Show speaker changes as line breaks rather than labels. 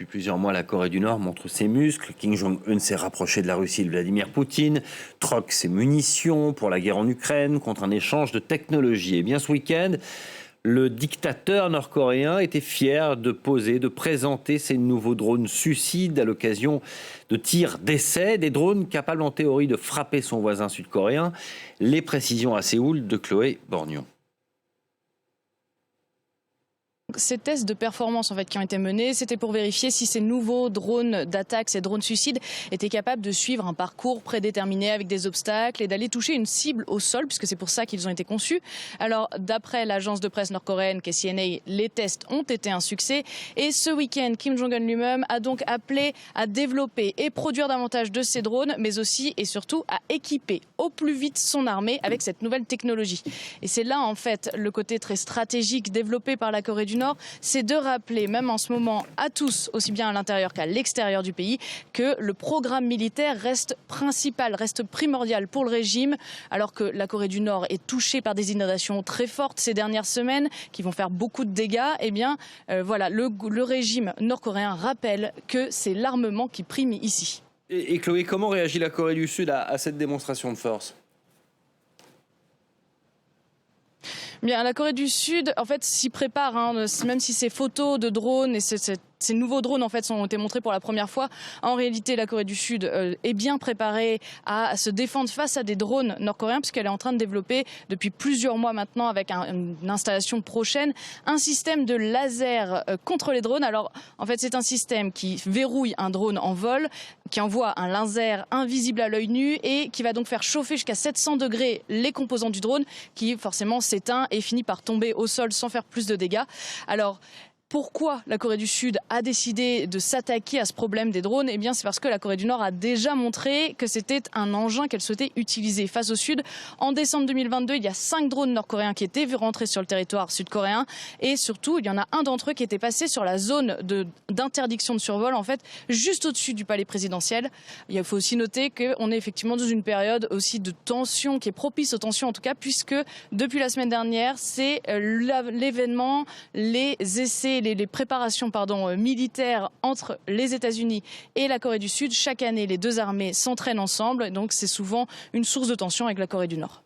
Depuis plusieurs mois, la Corée du Nord montre ses muscles. Kim Jong-un s'est rapproché de la Russie de Vladimir Poutine, troque ses munitions pour la guerre en Ukraine contre un échange de technologies. Et bien ce week-end, le dictateur nord-coréen était fier de présenter ses nouveaux drones suicides à l'occasion de tirs d'essai, des drones capables en théorie de frapper son voisin sud-coréen. Les précisions à Séoul de Chloé Borgnon.
Ces tests de performance qui ont été menés, c'était pour vérifier si ces nouveaux drones d'attaque, ces drones suicides, étaient capables de suivre un parcours prédéterminé avec des obstacles et d'aller toucher une cible au sol, puisque c'est pour ça qu'ils ont été conçus. Alors, d'après l'agence de presse nord-coréenne KCNA, les tests ont été un succès. Et ce week-end, Kim Jong-un lui-même a donc appelé à développer et produire davantage de ces drones, mais aussi et surtout à équiper au plus vite son armée avec cette nouvelle technologie. Et c'est là, en fait, le côté très stratégique développé par la Corée du Nord, c'est de rappeler, même en ce moment, à tous, aussi bien à l'intérieur qu'à l'extérieur du pays, que le programme militaire reste principal, reste primordial pour le régime, alors que la Corée du Nord est touchée par des inondations très fortes ces dernières semaines, qui vont faire beaucoup de dégâts. Eh bien, voilà, le régime nord-coréen rappelle que c'est l'armement qui prime ici.
Et Chloé, comment réagit la Corée du Sud à cette démonstration de force ?
Bien, la Corée du Sud, en fait, s'y prépare, même si ces photos de drones et ces nouveaux drones ont été montrés pour la première fois. En réalité, la Corée du Sud est bien préparée à se défendre face à des drones nord-coréens, puisqu'elle est en train de développer depuis plusieurs mois maintenant, avec une installation prochaine, un système de laser contre les drones. Alors, en fait, c'est un système qui verrouille un drone en vol, qui envoie un laser invisible à l'œil nu et qui va donc faire chauffer jusqu'à 700 degrés les composants du drone, qui forcément s'éteint et finit par tomber au sol sans faire plus de dégâts. Alors, pourquoi la Corée du Sud a décidé de s'attaquer à ce problème des drones ? Eh bien, c'est parce que la Corée du Nord a déjà montré que c'était un engin qu'elle souhaitait utiliser face au Sud. En décembre 2022, il y a 5 drones nord-coréens qui étaient vus rentrer sur le territoire sud-coréen. Et surtout, il y en a un d'entre eux qui était passé sur la zone d'interdiction de survol, en fait, juste au-dessus du palais présidentiel. Il faut aussi noter qu'on est effectivement dans une période aussi de tension, qui est propice aux tensions en tout cas, puisque depuis la semaine dernière, c'est l'événement, les essais, les préparations militaires entre les États-Unis et la Corée du Sud. Chaque année, les deux armées s'entraînent ensemble, donc c'est souvent une source de tension avec la Corée du Nord.